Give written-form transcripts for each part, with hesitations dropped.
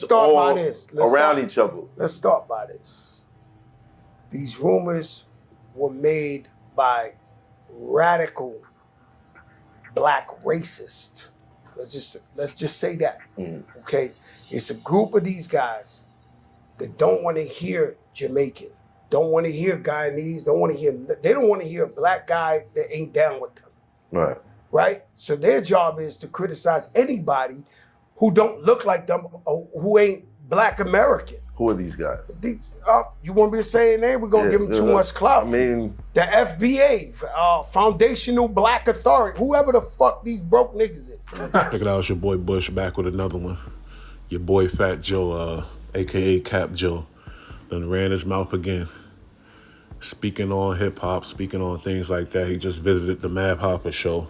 start by this. Around each other. Let's start by this. These rumors were made by radical black racists. Let's just say that. Okay? It's a group of these guys that don't want to hear Jamaican, don't want to hear Guyanese, they don't want to hear a black guy that ain't down with them. Right. Right? So their job is to criticize anybody who don't look like them or who ain't black American. Who are these guys? You want me to say their name? We're going to give them too much clout. I mean... The FBA, Foundational Black Authority, whoever the fuck these broke niggas is. Check it out, it's your boy Bush back with another one. Your boy Fat Joe, a.k.a. Cap Joe, done ran his mouth again. Speaking on hip-hop, speaking on things like that. He just visited the Mad Hopper show,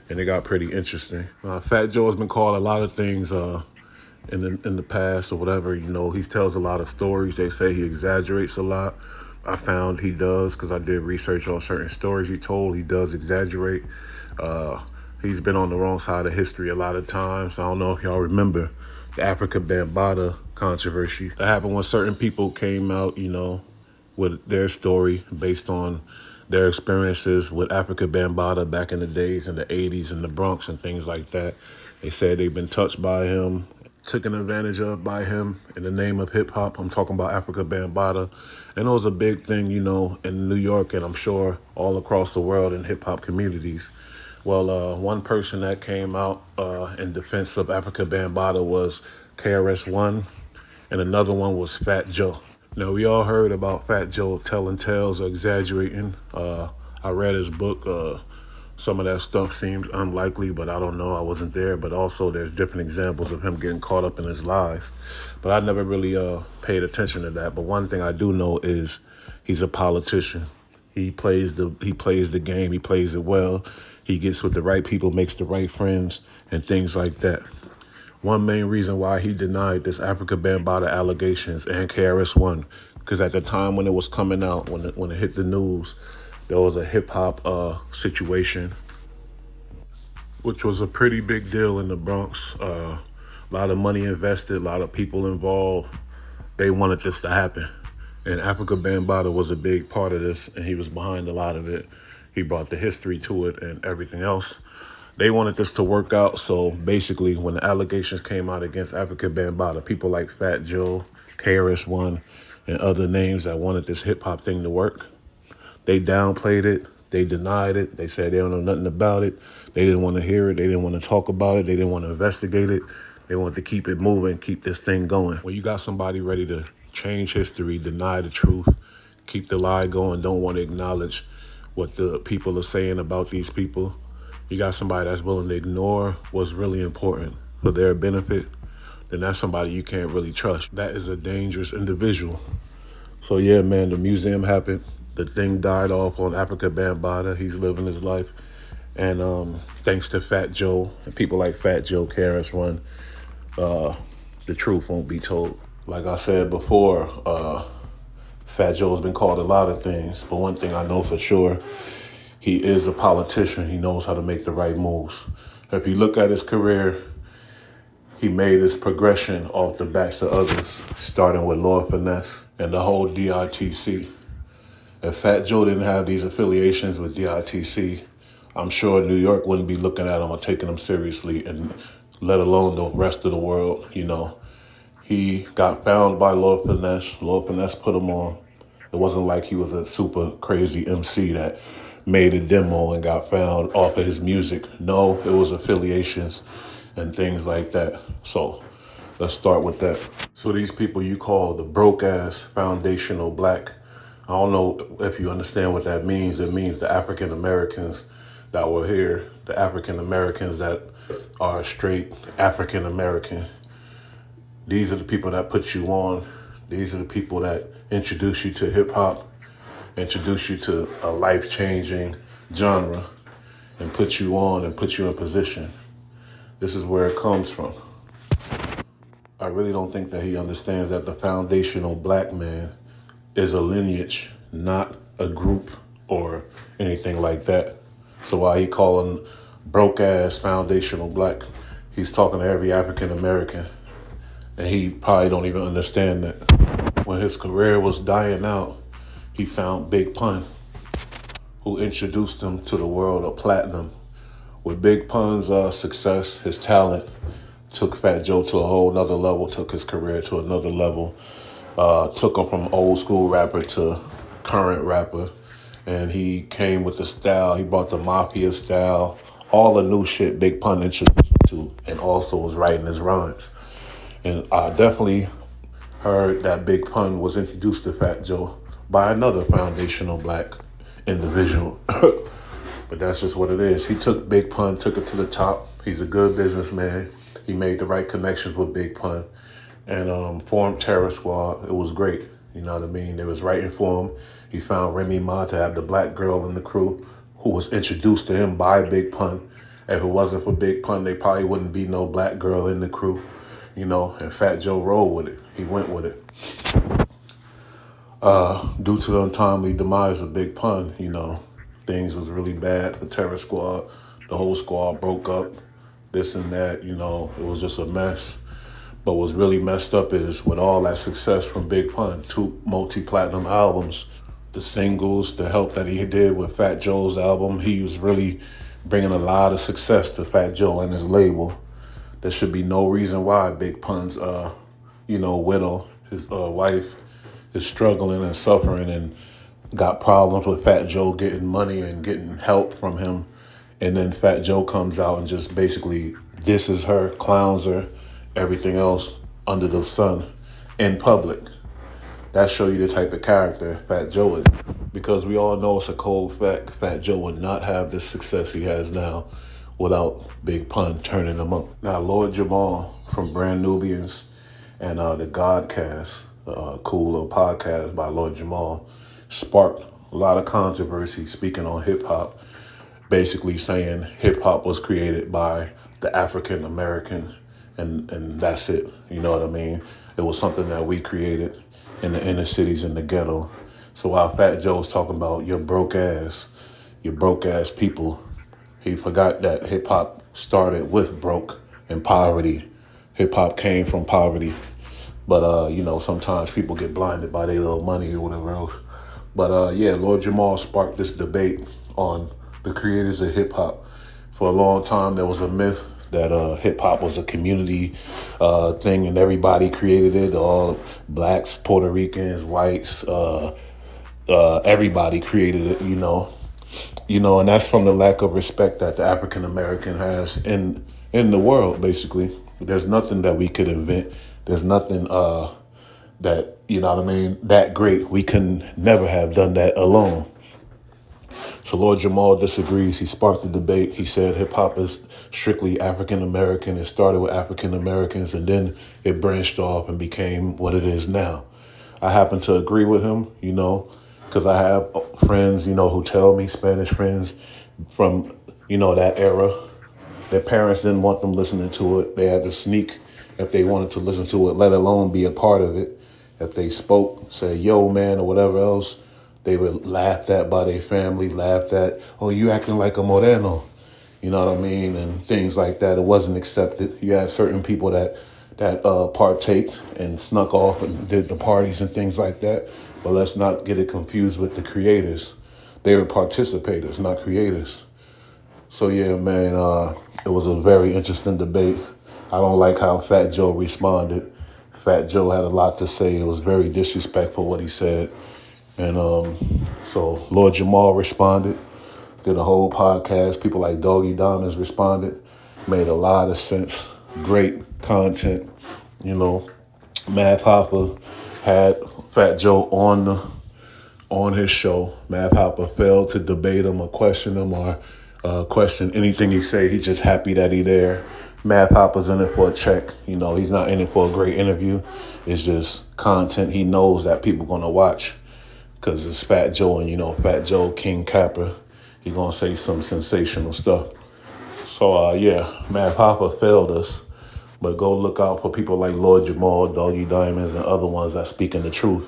and it got pretty interesting. Fat Joe has been called a lot of things in the past or whatever. You know, he tells a lot of stories. They say he exaggerates a lot. I found he does because I did research on certain stories he told. He does exaggerate. He's been on the wrong side of history a lot of times. I don't know if y'all remember the Africa Bambaataa controversy. That happened when certain people came out, you know, with their story based on their experiences with Africa Bambaataa back in the days in the 80s in the Bronx and things like that. They said they've been touched by him, taken advantage of by him in the name of hip hop. I'm talking about Africa Bambaataa. And it was a big thing, you know, in New York and I'm sure all across the world in hip hop communities. Well, one person that came out in defense of Africa Bambaataa was KRS-One, and another one was Fat Joe. Now, we all heard about Fat Joe telling tales or exaggerating. I read his book. Some of that stuff seems unlikely, but I don't know. I wasn't there. But also, there's different examples of him getting caught up in his lies. But I never really paid attention to that. But one thing I do know is he's a politician. He plays the game. He plays it well. He gets with the right people, makes the right friends, and things like that. One main reason why he denied this Africa Bambaataa allegations and KRS-One, because at the time when it was coming out, when it hit the news, there was a hip-hop situation, which was a pretty big deal in the Bronx. A lot of money invested, a lot of people involved. They wanted this to happen. And Africa Bambaataa was a big part of this, and he was behind a lot of it. He brought the history to it and everything else. They wanted this to work out, so basically when the allegations came out against Africa Bambaataa, people like Fat Joe, KRS-One, and other names that wanted this hip-hop thing to work, they downplayed it, they denied it, they said they don't know nothing about it, they didn't want to hear it, they didn't want to talk about it, they didn't want to investigate it, they wanted to keep it moving, keep this thing going. When you got somebody ready to change history, deny the truth, keep the lie going, don't want to acknowledge what the people are saying about these people, you got somebody that's willing to ignore what's really important for their benefit, then that's somebody you can't really trust. That is a dangerous individual. So yeah, man, the museum happened. The thing died off on Africa Bambaataa. He's living his life. And thanks to Fat Joe and people like Fat Joe, KRS-One, the truth won't be told. Like I said before, Fat Joe's been called a lot of things, but one thing I know for sure, he is a politician. He knows how to make the right moves. If you look at his career, he made his progression off the backs of others, starting with Lord Finesse and the whole DITC. If Fat Joe didn't have these affiliations with DITC, I'm sure New York wouldn't be looking at him or taking him seriously, and let alone the rest of the world, you know. He got found by Lord Finesse. Lord Finesse put him on. It wasn't like he was a super crazy MC that made a demo and got found off of his music. No, it was affiliations and things like that. So let's start with that. So these people you call the broke-ass foundational black, I don't know if you understand what that means. It means the African Americans that were here, the African Americans that are straight African American. These are the people that put you on. These are the people that introduce you to hip hop, introduce you to a life-changing genre, and put you on and put you in position. This is where it comes from. I really don't think that he understands that the foundational black man is a lineage, not a group or anything like that. So while he calling broke-ass foundational black, he's talking to every African American. And he probably don't even understand that when his career was dying out, he found Big Pun, who introduced him to the world of platinum. With Big Pun's success, his talent took Fat Joe to a whole nother level, took his career to another level, took him from old school rapper to current rapper. And he came with the style, he brought the mafia style, all the new shit Big Pun introduced him to, and also was writing his rhymes. And I definitely heard that Big Pun was introduced to Fat Joe by another foundational black individual. But that's just what it is. He took Big Pun, took it to the top. He's a good businessman. He made the right connections with Big Pun and formed Terror Squad. It was great. You know what I mean? They was writing for him. He found Remy Ma to have the black girl in the crew who was introduced to him by Big Pun. If it wasn't for Big Pun, there probably wouldn't be no black girl in the crew. You know, and Fat Joe rolled with it. He went with it. Due to the untimely demise of Big Pun, you know, things was really bad for Terror Squad. The whole squad broke up, this and that, you know, it was just a mess. But what's really messed up is with all that success from Big Pun, 2 multi-platinum albums, the singles, the help that he did with Fat Joe's album, he was really bringing a lot of success to Fat Joe and his label. There should be no reason why Big Pun's, widow, his wife, is struggling and suffering and got problems with Fat Joe getting money and getting help from him. And then Fat Joe comes out and just basically disses her, clowns her, everything else under the sun in public. That show you the type of character Fat Joe is. Because we all know it's a cold fact, Fat Joe would not have the success he has now without Big Pun turning him up. Now, Lord Jamal from Brand Nubians and the Godcast, cool little podcast by Lord Jamal, sparked a lot of controversy speaking on hip hop, basically saying hip hop was created by the African American and that's it. You know what I mean? It was something that we created in the inner cities, in the ghetto. So while Fat Joe was talking about your broke ass people, he forgot that hip hop started with broke and poverty. Hip hop came from poverty. But, sometimes people get blinded by their little money or whatever else. But, Lord Jamal sparked this debate on the creators of hip hop. For a long time, there was a myth that hip hop was a community thing and everybody created it. All blacks, Puerto Ricans, whites, everybody created it, and that's from the lack of respect that the African American has in the world. Basically, there's nothing that we could invent. There's nothing that that great. We can never have done that alone. So Lord Jamal disagrees. He sparked the debate. He said hip hop is strictly African American. It started with African Americans and then it branched off and became what it is now. I happen to agree with him, because I have friends, who tell me, Spanish friends from, that era. Their parents didn't want them listening to it. They had to sneak if they wanted to listen to it, let alone be a part of it. If they spoke, say, yo, man, or whatever else, they were laughed at by their family, laughed at, oh, you acting like a Moreno, you know what I mean? And things like that. It wasn't accepted. You had certain people that partaked and snuck off and did the parties and things like that. But let's not get it confused with the creators. They were participators, not creators. So yeah, man, it was a very interesting debate. I don't like how Fat Joe responded. Fat Joe had a lot to say. It was very disrespectful what he said. And so Lord Jamal responded, did a whole podcast. People like Doggy Diamonds responded, made a lot of sense. Great content, Math Hoffa had Fat Joe on his show. Math Hoffa failed to debate him or question him or question anything he say. He's just happy that he there. Math Hoffa's in it for a check. He's not in it for a great interview. It's just content he knows that people gonna watch because it's Fat Joe and Fat Joe King Capper. He gonna say some sensational stuff. So Math Hoffa failed us. But go look out for people like Lord Jamal, Doggy Diamonds, and other ones that speaking the truth.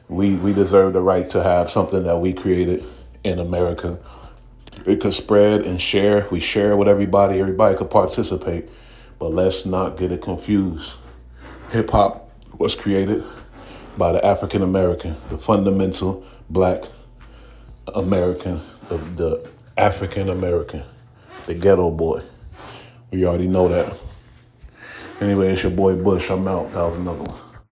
We deserve the right to have something that we created in America. It could spread and share. We share with everybody. Everybody could participate. But let's not get it confused. Hip hop was created by the African American, the fundamental black American, the African American, the ghetto boy. We already know that. Anyway, it's your boy Bush. I'm out. That was another one.